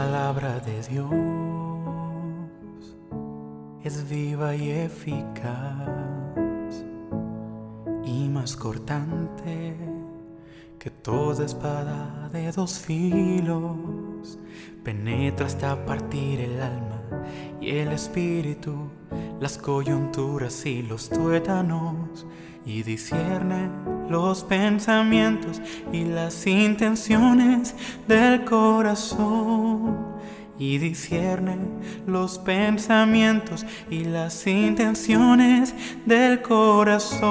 palabra de Dios es viva y eficaz y más cortante que toda espada de dos filos. Penetra hasta partir el alma y el espíritu, las coyunturas y los tuétanos, y discierne los pensamientos y las intenciones del corazón. Y discierne los pensamientos y las intenciones del corazón.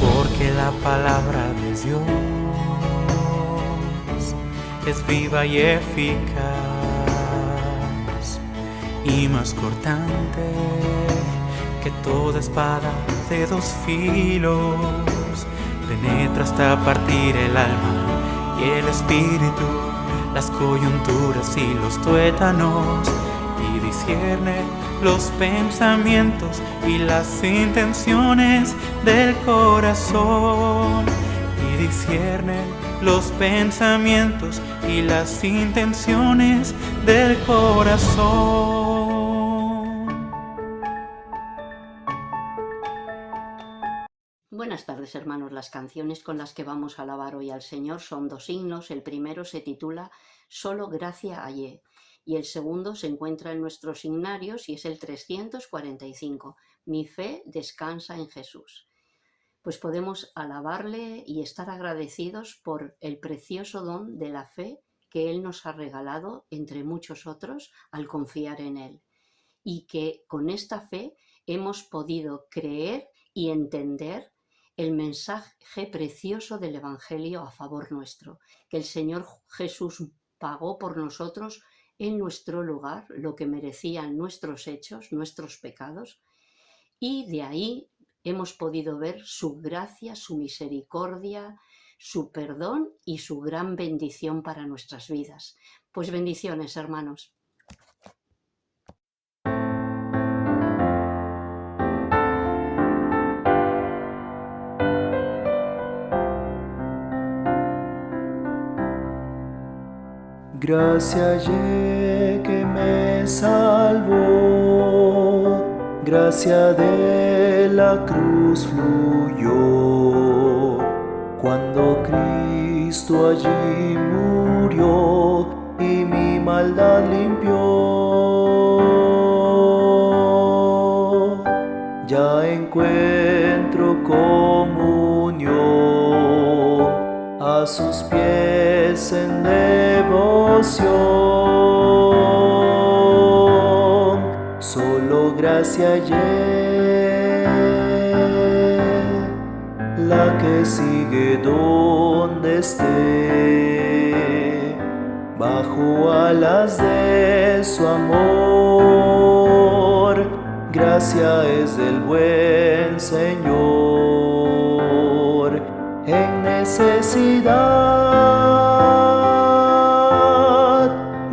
Porque la palabra de Dios es viva y eficaz y más cortante que toda espada de dos filos. Penetra hasta partir el alma y el espíritu, las coyunturas y los tuétanos, y discierne los pensamientos y las intenciones del corazón. Y discierne los pensamientos y las intenciones del corazón. Buenas tardes, hermanos. Las canciones con las que vamos a alabar hoy al Señor son dos himnos. El primero se titula Solo gracia hallé y el segundo se encuentra en nuestros himnarios y es el 345. Mi fe descansa en Jesús. Pues podemos alabarle y estar agradecidos por el precioso don de la fe que Él nos ha regalado, entre muchos otros, al confiar en Él. Y que con esta fe hemos podido creer y entender el mensaje precioso del Evangelio a favor nuestro, que el Señor Jesús pagó por nosotros en nuestro lugar lo que merecían nuestros hechos, nuestros pecados, y de ahí hemos podido ver su gracia, su misericordia, su perdón y su gran bendición para nuestras vidas. Pues bendiciones, hermanos. Gracia hallé que me salvó, gracia de la cruz fluyó, cuando Cristo allí murió y mi maldad limpió. Ya encuentro comunión a sus pies en devoción, solo gracia hallé, la que sigue donde esté, bajo alas de su amor, gracia es del buen Señor. En necesidad,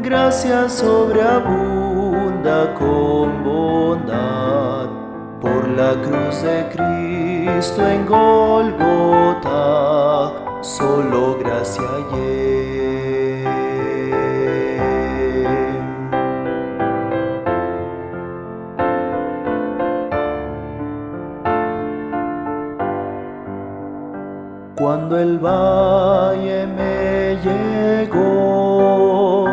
gracia sobreabunda con bondad. Por la cruz de Cristo en Golgota, solo gracia hallé. Cuando el valle me llegó,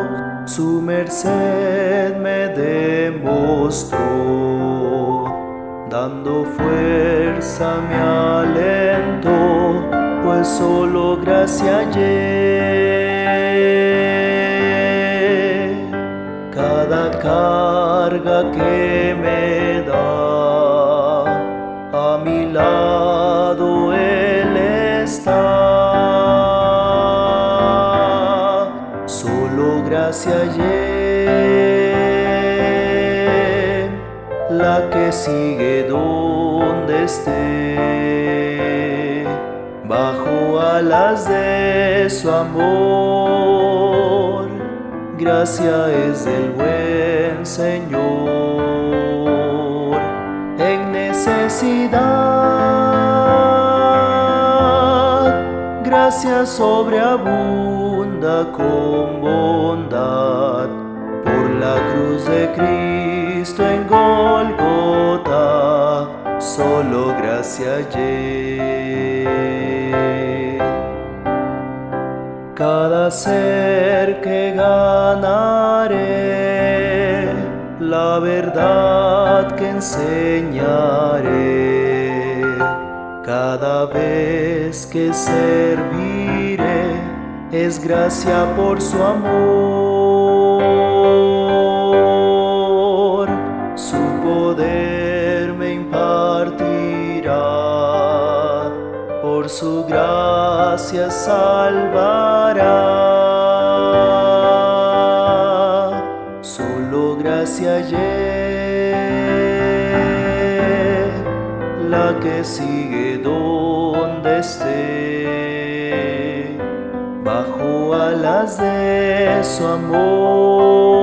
su merced me demostró, dando fuerza me alentó, pues solo gracia hallé. Cada carga que me da, a mi lado Él está, solo gracia hallé, la que sigue donde esté, bajo alas de su amor, gracia es del buen Señor. En necesidad, gracia sobreabunda abunda con bondad. Por la cruz de Cristo en Golgota, solo gracia hallé. Cada ser que ganaré, la verdad que enseñaré, cada vez que serviré, es gracia por su amor. Su poder me impartirá, por su gracia salvará. Solo gracia hallé, la que sigue donde esté, bajo alas de su amor.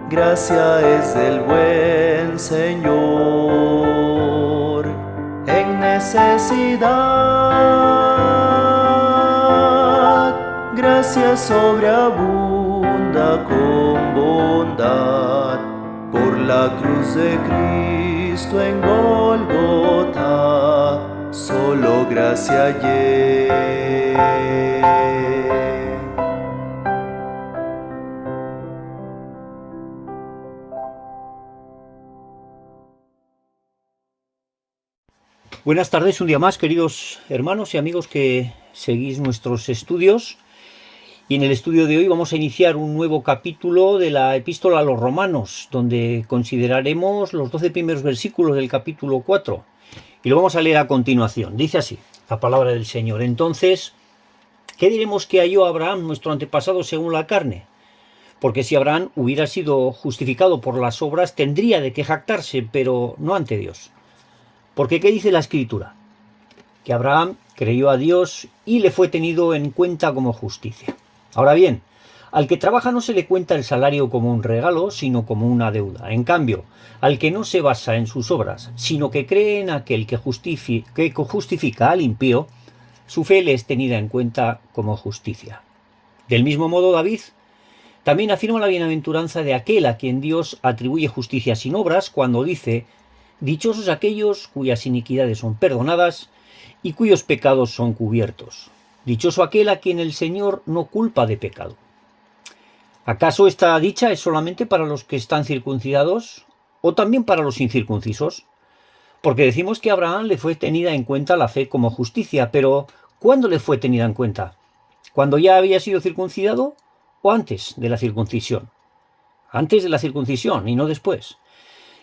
Gracia es del buen Señor. En necesidad, gracia sobreabunda con bondad. Por la cruz de Cristo en Golgota, solo gracia hallé. Buenas tardes, un día más, queridos hermanos y amigos que seguís nuestros estudios. Y en el estudio de hoy vamos a iniciar un nuevo capítulo de la Epístola a los Romanos, donde consideraremos los 12 primeros versículos del capítulo 4. Y lo vamos a leer a continuación. Dice así, la palabra del Señor. Entonces, ¿qué diremos que halló Abraham, nuestro antepasado, según la carne? Porque si Abraham hubiera sido justificado por las obras, tendría de qué jactarse, pero no ante Dios. Porque ¿qué dice la Escritura? Que Abraham creyó a Dios y le fue tenido en cuenta como justicia. Ahora bien, al que trabaja no se le cuenta el salario como un regalo, sino como una deuda. En cambio, al que no se basa en sus obras, sino que cree en aquel que justifica al impío, su fe le es tenida en cuenta como justicia. Del mismo modo, David también afirma la bienaventuranza de aquel a quien Dios atribuye justicia sin obras, cuando dice: dichosos aquellos cuyas iniquidades son perdonadas y cuyos pecados son cubiertos. Dichoso aquel a quien el Señor no culpa de pecado. ¿Acaso esta dicha es solamente para los que están circuncidados o también para los incircuncisos? Porque decimos que a Abraham le fue tenida en cuenta la fe como justicia, pero ¿cuándo le fue tenida en cuenta? ¿Cuando ya había sido circuncidado o antes de la circuncisión? Antes de la circuncisión y no después.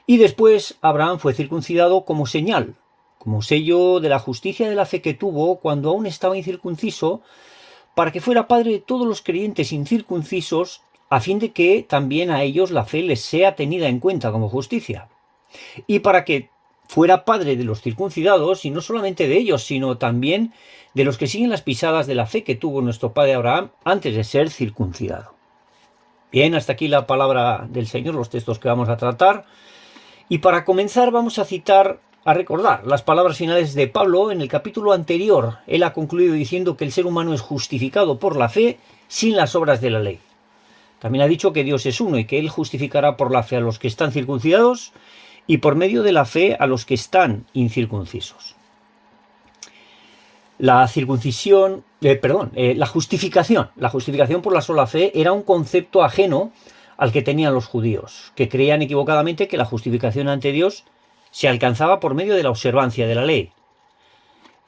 Y después Abraham fue circuncidado como señal, como sello de la justicia de la fe que tuvo cuando aún estaba incircunciso, para que fuera padre de todos los creyentes incircuncisos, a fin de que también a ellos la fe les sea tenida en cuenta como justicia. Y para que fuera padre de los circuncidados, y no solamente de ellos, sino también de los que siguen las pisadas de la fe que tuvo nuestro padre Abraham antes de ser circuncidado. Bien, hasta aquí la palabra del Señor, los textos que vamos a tratar. Y para comenzar vamos a recordar las palabras finales de Pablo en el capítulo anterior. Él ha concluido diciendo que el ser humano es justificado por la fe sin las obras de la ley. También ha dicho que Dios es uno y que Él justificará por la fe a los que están circuncidados y por medio de la fe a los que están incircuncisos. La justificación por la sola fe era un concepto ajeno al que tenían los judíos, que creían equivocadamente que la justificación ante Dios se alcanzaba por medio de la observancia de la ley.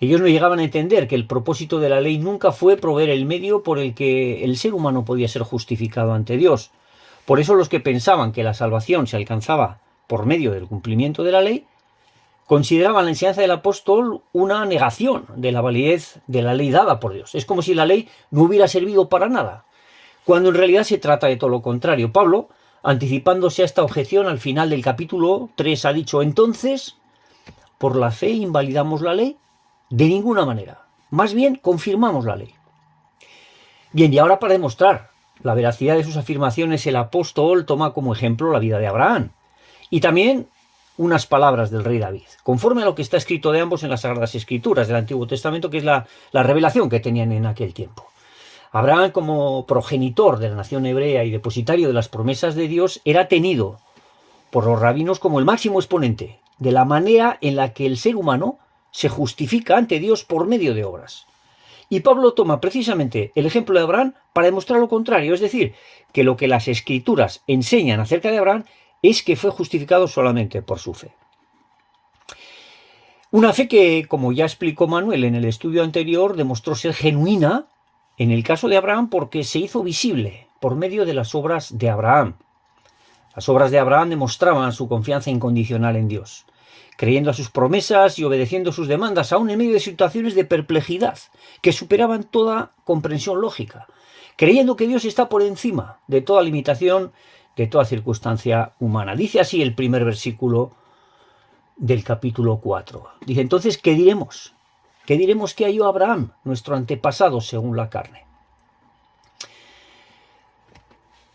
Ellos no llegaban a entender que el propósito de la ley nunca fue proveer el medio por el que el ser humano podía ser justificado ante Dios. Por eso los que pensaban que la salvación se alcanzaba por medio del cumplimiento de la ley, consideraban la enseñanza del apóstol una negación de la validez de la ley dada por Dios. Es como si la ley no hubiera servido para nada, cuando en realidad se trata de todo lo contrario. Pablo, anticipándose a esta objeción al final del capítulo 3, ha dicho: entonces, ¿por la fe invalidamos la ley? De ninguna manera. Más bien, confirmamos la ley. Bien, y ahora para demostrar la veracidad de sus afirmaciones, el apóstol toma como ejemplo la vida de Abraham y también unas palabras del rey David, conforme a lo que está escrito de ambos en las Sagradas Escrituras del Antiguo Testamento, que es la revelación que tenían en aquel tiempo. Abraham, como progenitor de la nación hebrea y depositario de las promesas de Dios, era tenido por los rabinos como el máximo exponente de la manera en la que el ser humano se justifica ante Dios por medio de obras. Y Pablo toma precisamente el ejemplo de Abraham para demostrar lo contrario, es decir, que lo que las Escrituras enseñan acerca de Abraham es que fue justificado solamente por su fe. Una fe que, como ya explicó Manuel en el estudio anterior, demostró ser genuina en el caso de Abraham porque se hizo visible por medio de las obras de Abraham. Las obras de Abraham demostraban su confianza incondicional en Dios, creyendo a sus promesas y obedeciendo sus demandas, aún en medio de situaciones de perplejidad que superaban toda comprensión lógica, creyendo que Dios está por encima de toda limitación, de toda circunstancia humana. Dice así el primer versículo del capítulo 4. Dice, entonces, ¿qué diremos? ¿Qué diremos que halló Abraham, nuestro antepasado según la carne?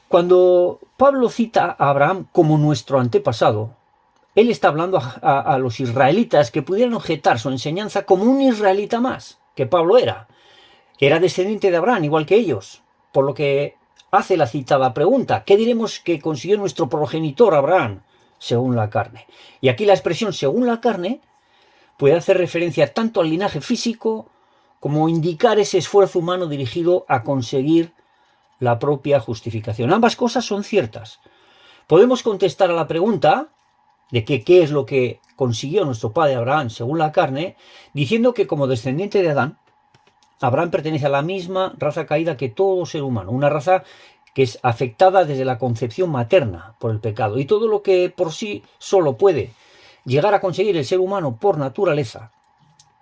Cuando Pablo cita a Abraham como nuestro antepasado, él está hablando a los israelitas que pudieran objetar su enseñanza como un israelita más, que Pablo era. Era descendiente de Abraham, igual que ellos, por lo que hace la citada pregunta, ¿qué diremos que consiguió nuestro progenitor Abraham según la carne? Y aquí la expresión según la carne puede hacer referencia tanto al linaje físico como indicar ese esfuerzo humano dirigido a conseguir la propia justificación. Ambas cosas son ciertas. Podemos contestar a la pregunta de que qué es lo que consiguió nuestro padre Abraham según la carne, diciendo que como descendiente de Adán, Abraham pertenece a la misma raza caída que todo ser humano, una raza que es afectada desde la concepción materna por el pecado, y todo lo que por sí solo puede llegar a conseguir el ser humano por naturaleza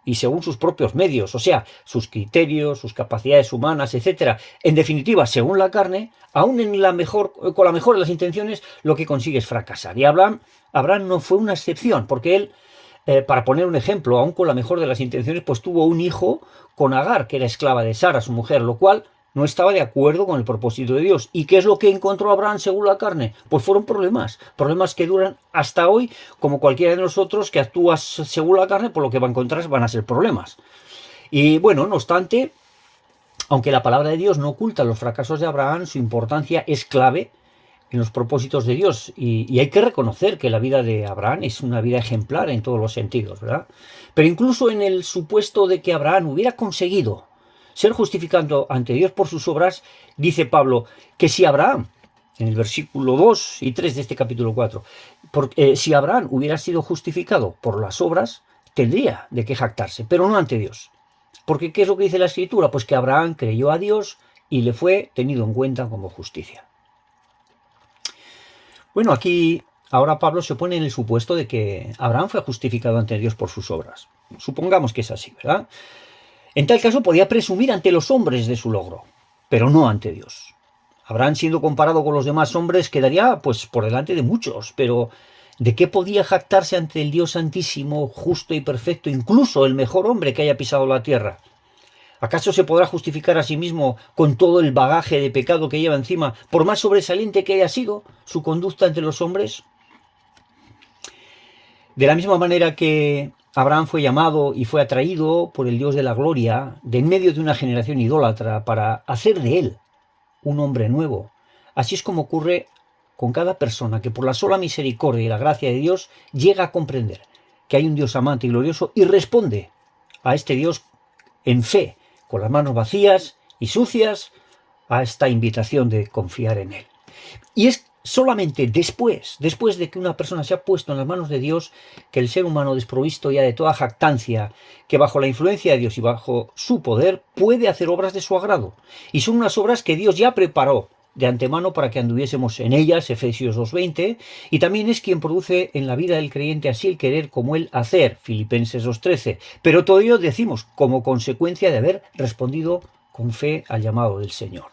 y según sus propios medios, o sea, sus criterios, sus capacidades humanas, etc. En definitiva, según la carne, aún con la mejor de las intenciones, lo que consigue es fracasar. Y Abraham no fue una excepción, porque él, para poner un ejemplo, aún con la mejor de las intenciones, pues tuvo un hijo con Agar, que era esclava de Sara, su mujer, lo cual no estaba de acuerdo con el propósito de Dios. ¿Y qué es lo que encontró Abraham según la carne? Pues fueron problemas que duran hasta hoy, como cualquiera de nosotros que actúa según la carne, por lo que va a encontrar van a ser problemas. Y bueno, no obstante, aunque la palabra de Dios no oculta los fracasos de Abraham, su importancia es clave en los propósitos de Dios. Y hay que reconocer que la vida de Abraham es una vida ejemplar en todos los sentidos, ¿verdad? Pero incluso en el supuesto de que Abraham hubiera conseguido ser justificado ante Dios por sus obras, dice Pablo que si Abraham, en el versículo 2 y 3 de este capítulo 4, si Abraham hubiera sido justificado por las obras, tendría de qué jactarse, pero no ante Dios. Porque ¿qué es lo que dice la Escritura? Pues que Abraham creyó a Dios y le fue tenido en cuenta como justicia. Bueno, aquí ahora Pablo se pone en el supuesto de que Abraham fue justificado ante Dios por sus obras. Supongamos que es así, ¿verdad? En tal caso podía presumir ante los hombres de su logro, pero no ante Dios. Abraham, siendo comparado con los demás hombres, quedaría pues por delante de muchos, pero ¿de qué podía jactarse ante el Dios santísimo, justo y perfecto, incluso el mejor hombre que haya pisado la tierra? ¿Acaso se podrá justificar a sí mismo con todo el bagaje de pecado que lleva encima, por más sobresaliente que haya sido su conducta entre los hombres? De la misma manera que Abraham fue llamado y fue atraído por el Dios de la gloria de en medio de una generación idólatra para hacer de él un hombre nuevo. Así es como ocurre con cada persona que por la sola misericordia y la gracia de Dios llega a comprender que hay un Dios amante y glorioso y responde a este Dios en fe, con las manos vacías y sucias, a esta invitación de confiar en él. Y es solamente después de que una persona se ha puesto en las manos de Dios, que el ser humano desprovisto ya de toda jactancia, que bajo la influencia de Dios y bajo su poder puede hacer obras de su agrado. Y son unas obras que Dios ya preparó de antemano para que anduviésemos en ellas, Efesios 2:20, y también es quien produce en la vida del creyente así el querer como el hacer, Filipenses 2:13. Pero todo ello decimos como consecuencia de haber respondido con fe al llamado del Señor.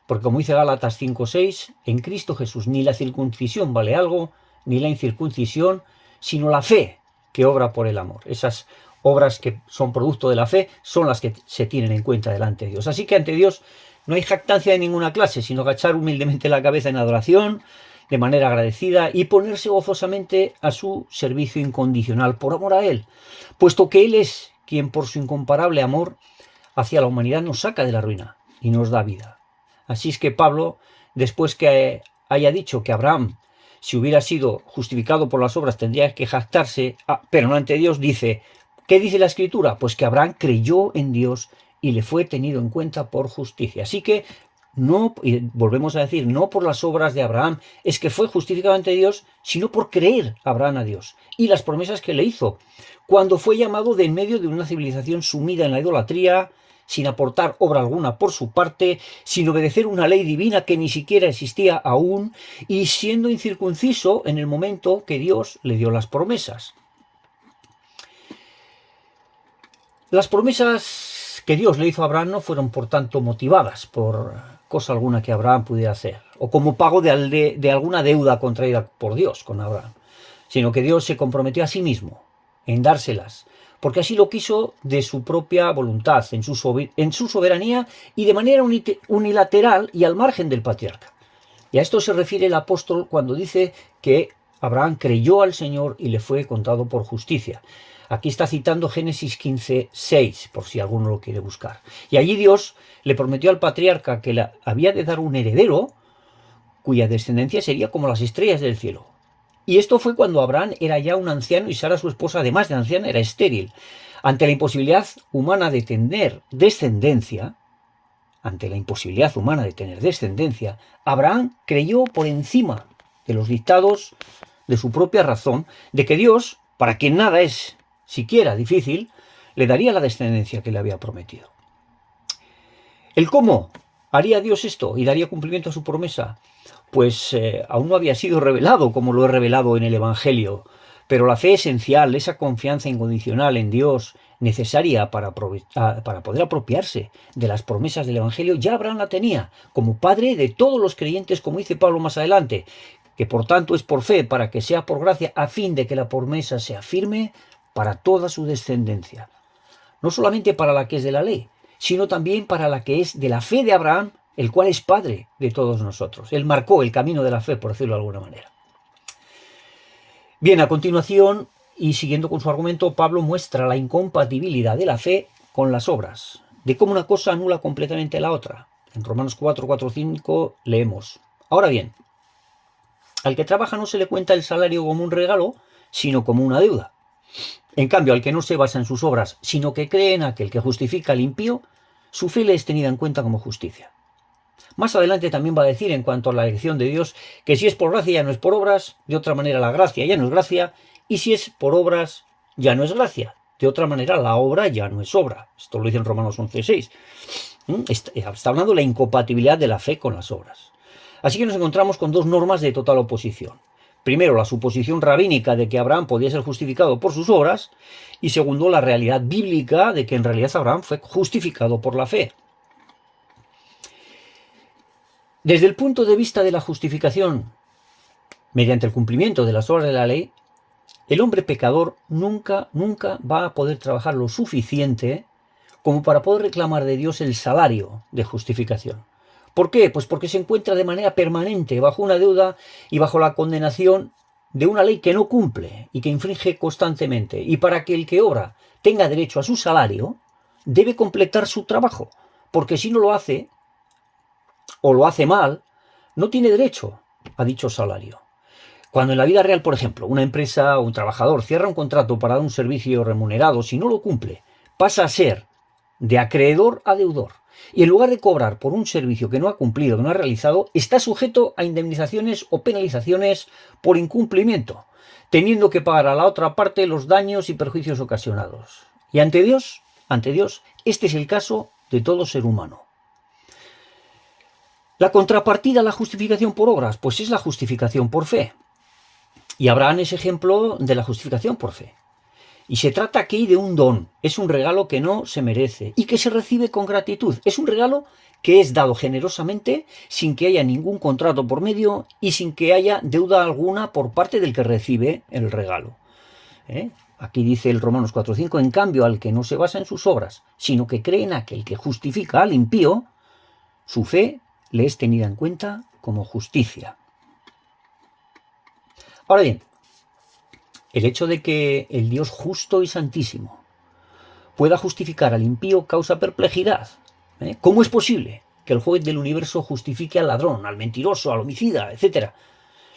Porque como dice Gálatas 5:6, en Cristo Jesús ni la circuncisión vale algo, ni la incircuncisión, sino la fe que obra por el amor. Esas obras que son producto de la fe son las que se tienen en cuenta delante de Dios. Así que ante Dios no hay jactancia de ninguna clase, sino agachar humildemente la cabeza en adoración, de manera agradecida, y ponerse gozosamente a su servicio incondicional por amor a Él, puesto que Él es quien por su incomparable amor hacia la humanidad nos saca de la ruina y nos da vida. Así es que Pablo, después que haya dicho que Abraham, si hubiera sido justificado por las obras, tendría que jactarse, pero no ante Dios, dice, ¿qué dice la Escritura? Pues que Abraham creyó en Dios y le fue tenido en cuenta por justicia. Así que no, y volvemos a decir, no por las obras de Abraham es que fue justificado ante Dios, sino por creer Abraham a Dios y las promesas que le hizo, cuando fue llamado de en medio de una civilización sumida en la idolatría, sin aportar obra alguna por su parte, sin obedecer una ley divina que ni siquiera existía aún, y siendo incircunciso en el momento que Dios le dio las promesas. Las promesas que Dios le hizo a Abraham no fueron, por tanto, motivadas por cosa alguna que Abraham pudiera hacer, o como pago de alguna deuda contraída por Dios con Abraham, sino que Dios se comprometió a sí mismo en dárselas, porque así lo quiso de su propia voluntad, en su soberanía y de manera unilateral y al margen del patriarca. Y a esto se refiere el apóstol cuando dice que Abraham creyó al Señor y le fue contado por justicia. Aquí está citando Génesis 15:6, por si alguno lo quiere buscar. Y allí Dios le prometió al patriarca que le había de dar un heredero cuya descendencia sería como las estrellas del cielo. Y esto fue cuando Abraham era ya un anciano y Sara, su esposa, además de anciana, era estéril. Ante la imposibilidad humana de tener descendencia, Abraham creyó por encima de los dictados de su propia razón de que Dios, para quien nada es siquiera difícil, le daría la descendencia que le había prometido. ¿El cómo haría Dios esto y daría cumplimiento a su promesa? Pues aún no había sido revelado como lo he revelado en el Evangelio, pero la fe esencial, esa confianza incondicional en Dios necesaria para poder apropiarse de las promesas del Evangelio, ya Abraham la tenía como padre de todos los creyentes, como dice Pablo más adelante, que por tanto es por fe, para que sea por gracia, a fin de que la promesa sea firme para toda su descendencia. No solamente para la que es de la ley, sino también para la que es de la fe de Abraham, el cual es padre de todos nosotros. Él marcó el camino de la fe, por decirlo de alguna manera. Bien, a continuación, y siguiendo con su argumento, Pablo muestra la incompatibilidad de la fe con las obras, de cómo una cosa anula completamente la otra. En Romanos 4:5 leemos: ahora bien, al que trabaja no se le cuenta el salario como un regalo, sino como una deuda. En cambio, al que no se basa en sus obras, sino que cree en aquel que justifica al impío, su fe le es tenida en cuenta como justicia. Más adelante también va a decir, en cuanto a la elección de Dios, que si es por gracia ya no es por obras, de otra manera la gracia ya no es gracia, y si es por obras ya no es gracia, de otra manera la obra ya no es obra. Esto lo dice en Romanos 11:6. Está hablando de la incompatibilidad de la fe con las obras. Así que nos encontramos con dos normas de total oposición. Primero, la suposición rabínica de que Abraham podía ser justificado por sus obras, y segundo, la realidad bíblica de que en realidad Abraham fue justificado por la fe. Desde el punto de vista de la justificación mediante el cumplimiento de las obras de la ley, el hombre pecador nunca va a poder trabajar lo suficiente como para poder reclamar de Dios el salario de justificación. ¿Por qué? Pues porque se encuentra de manera permanente bajo una deuda y bajo la condenación de una ley que no cumple y que infringe constantemente. Y para que el que obra tenga derecho a su salario, debe completar su trabajo, porque si no lo hace, o lo hace mal, no tiene derecho a dicho salario. Cuando en la vida real, por ejemplo, una empresa o un trabajador cierra un contrato para dar un servicio remunerado, si no lo cumple, pasa a ser de acreedor a deudor. Y en lugar de cobrar por un servicio que no ha cumplido, que no ha realizado, está sujeto a indemnizaciones o penalizaciones por incumplimiento, teniendo que pagar a la otra parte los daños y perjuicios ocasionados. Y ante Dios, este es el caso de todo ser humano. La contrapartida a la justificación por obras, pues es la justificación por fe. Y Abraham es ejemplo de la justificación por fe. Y se trata aquí de un don, es un regalo que no se merece y que se recibe con gratitud. Es un regalo que es dado generosamente sin que haya ningún contrato por medio y sin que haya deuda alguna por parte del que recibe el regalo. Aquí dice el Romanos 4:5, en cambio al que no se basa en sus obras, sino que cree en aquel que justifica al impío, su fe le es tenida en cuenta como justicia. Ahora bien, el hecho de que el Dios justo y santísimo pueda justificar al impío causa perplejidad. ¿Cómo es posible que el juez del universo justifique al ladrón, al mentiroso, al homicida, etcétera?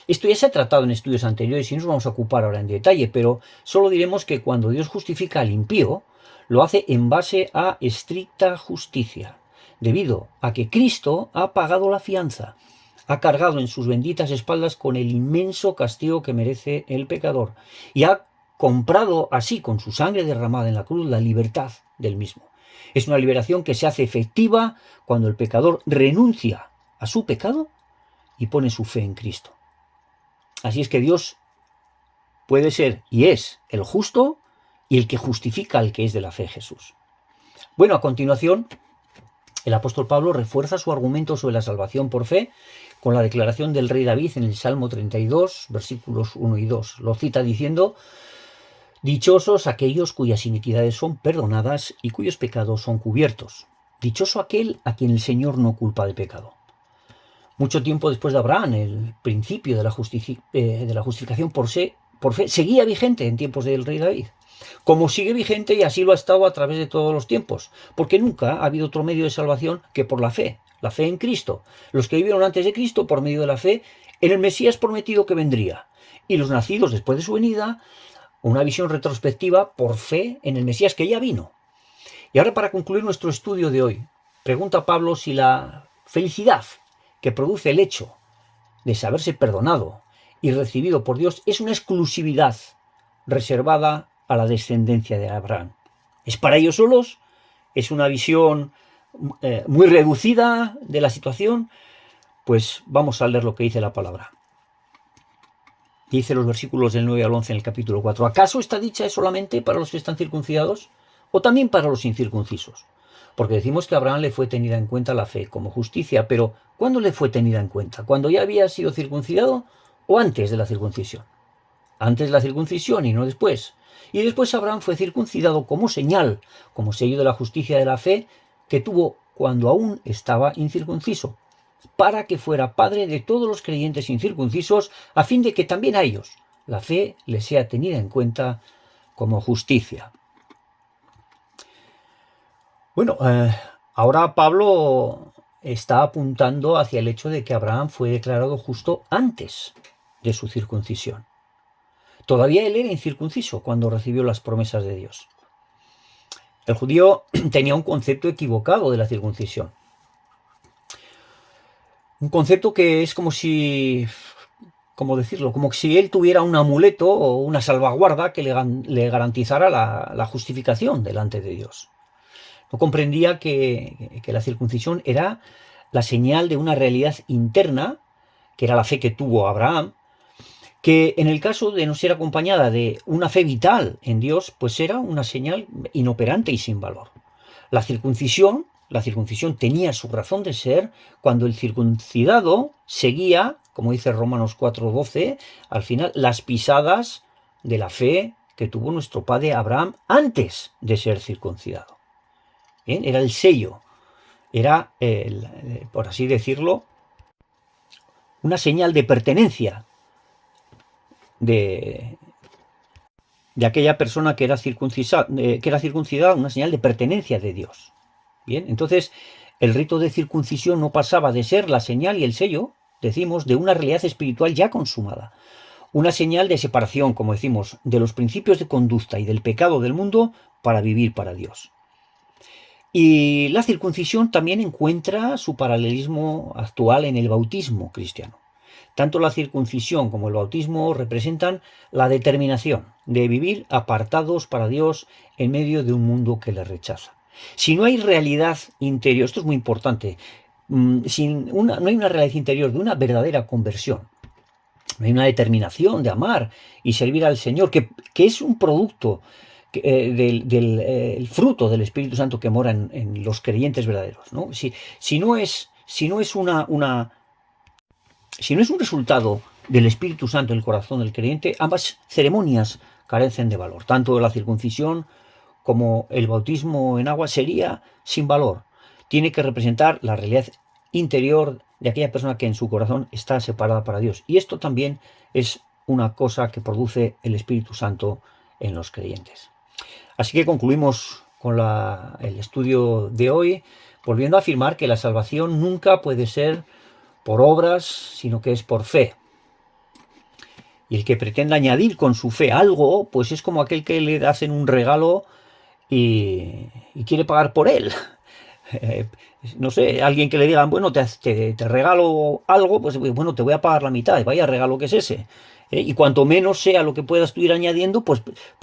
Esto ya se ha tratado en estudios anteriores y no nos vamos a ocupar ahora en detalle, pero solo diremos que cuando Dios justifica al impío, lo hace en base a estricta justicia, debido a que Cristo ha pagado la fianza, ha cargado en sus benditas espaldas con el inmenso castigo que merece el pecador y ha comprado así con su sangre derramada en la cruz la libertad del mismo. Es una liberación que se hace efectiva cuando el pecador renuncia a su pecado y pone su fe en Cristo. Así es que Dios puede ser y es el justo y el que justifica al que es de la fe, Jesús. Bueno, a continuación, el apóstol Pablo refuerza su argumento sobre la salvación por fe con la declaración del rey David en el Salmo 32, versículos 1 y 2. Lo cita diciendo: dichosos aquellos cuyas iniquidades son perdonadas y cuyos pecados son cubiertos. Dichoso aquel a quien el Señor no culpa de pecado. Mucho tiempo después de Abraham, el principio de la justificación por fe seguía vigente en tiempos del rey David, como sigue vigente y así lo ha estado a través de todos los tiempos, porque nunca ha habido otro medio de salvación que por la fe en Cristo. Los que vivieron antes de Cristo por medio de la fe en el Mesías prometido que vendría, y los nacidos después de su venida, una visión retrospectiva por fe en el Mesías que ya vino. Y ahora, para concluir nuestro estudio de hoy, pregunta Pablo si la felicidad que produce el hecho de saberse perdonado y recibido por Dios es una exclusividad reservada a la descendencia de Abraham. ¿Es para ellos solos? ¿Es una visión muy reducida de la situación? Pues vamos a leer lo que dice la palabra. Dice los versículos del 9 al 11 en el capítulo 4. ¿Acaso esta dicha es solamente para los que están circuncidados o también para los incircuncisos? Porque decimos que a Abraham le fue tenida en cuenta la fe como justicia, pero ¿cuándo le fue tenida en cuenta? ¿Cuando ya había sido circuncidado o antes de la circuncisión? Antes de la circuncisión y no después. Y después Abraham fue circuncidado como señal, como sello de la justicia de la fe que tuvo cuando aún estaba incircunciso, para que fuera padre de todos los creyentes incircuncisos, a fin de que también a ellos la fe les sea tenida en cuenta como justicia. Bueno, ahora Pablo está apuntando hacia el hecho de que Abraham fue declarado justo antes de su circuncisión. Todavía él era incircunciso cuando recibió las promesas de Dios. El judío tenía un concepto equivocado de la circuncisión. Un concepto que es como si él tuviera un amuleto o una salvaguarda que le garantizara la justificación delante de Dios. No comprendía que la circuncisión era la señal de una realidad interna, que era la fe que tuvo Abraham, que en el caso de no ser acompañada de una fe vital en Dios, pues era una señal inoperante y sin valor. La circuncisión tenía su razón de ser cuando el circuncidado seguía, como dice Romanos 4:12, al final las pisadas de la fe que tuvo nuestro padre Abraham antes de ser circuncidado. ¿Bien? Era el sello, era, por así decirlo, una señal de pertenencia de aquella persona que era circuncidada, una señal de pertenencia de Dios. Bien, entonces el rito de circuncisión no pasaba de ser la señal y el sello, decimos, de una realidad espiritual ya consumada. Una señal de separación, como decimos, de los principios de conducta y del pecado del mundo para vivir para Dios. Y la circuncisión también encuentra su paralelismo actual en el bautismo cristiano. Tanto la circuncisión como el bautismo representan la determinación de vivir apartados para Dios en medio de un mundo que le rechaza. Si no hay realidad interior, esto es muy importante, no hay una realidad interior de una verdadera conversión, no hay una determinación de amar y servir al Señor, que es un producto del fruto del Espíritu Santo que mora en los creyentes verdaderos, ¿no? Si no es un resultado del Espíritu Santo en el corazón del creyente, ambas ceremonias carecen de valor. Tanto la circuncisión como el bautismo en agua sería sin valor. Tiene que representar la realidad interior de aquella persona que en su corazón está separada para Dios. Y esto también es una cosa que produce el Espíritu Santo en los creyentes. Así que concluimos con el estudio de hoy, volviendo a afirmar que la salvación nunca puede ser por obras, sino que es por fe. Y el que pretenda añadir con su fe algo, pues es como aquel que le hacen un regalo y quiere pagar por él. No sé, alguien que le digan, bueno, te regalo algo, pues bueno, te voy a pagar la mitad, y vaya regalo que es ese. Y cuanto menos sea lo que puedas tú ir añadiendo, pues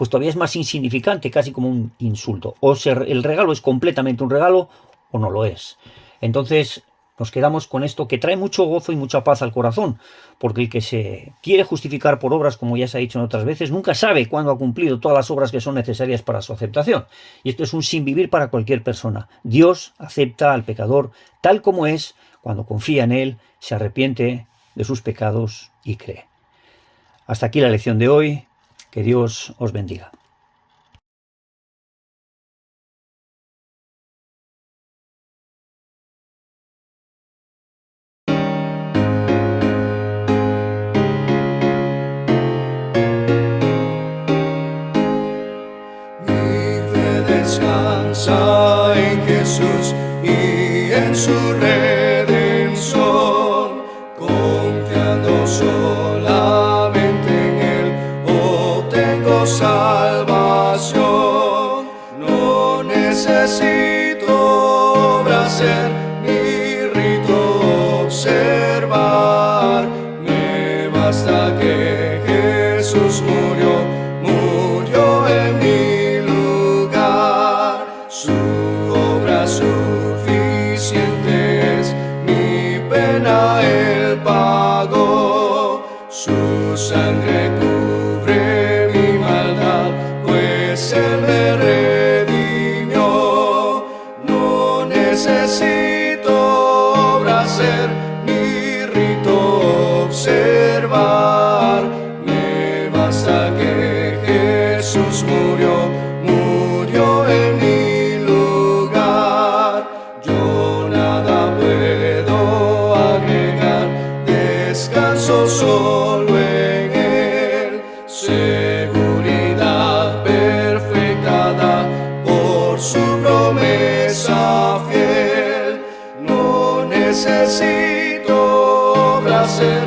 todavía es más insignificante, casi como un insulto. O el regalo es completamente un regalo o no lo es. Entonces nos quedamos con esto que trae mucho gozo y mucha paz al corazón, porque el que se quiere justificar por obras, como ya se ha dicho en otras veces, nunca sabe cuándo ha cumplido todas las obras que son necesarias para su aceptación. Y esto es un sinvivir para cualquier persona. Dios acepta al pecador tal como es, cuando confía en él, se arrepiente de sus pecados y cree. Hasta aquí la lección de hoy. Que Dios os bendiga. Descansa en Jesús y en su redención, confiando solamente en Él, obtengo salvación. No necesito hacer ni rito observar, me basta que Jesús murió en mí. Su obra suficiente es, mi pena Él pagó, su sangre cubre mi maldad, pues Él me redimió. No necesito hacer ni rito observar, me basta que Jesús murió en mí. Solo en Él, seguridad perfecta da por su promesa fiel. No necesito hacer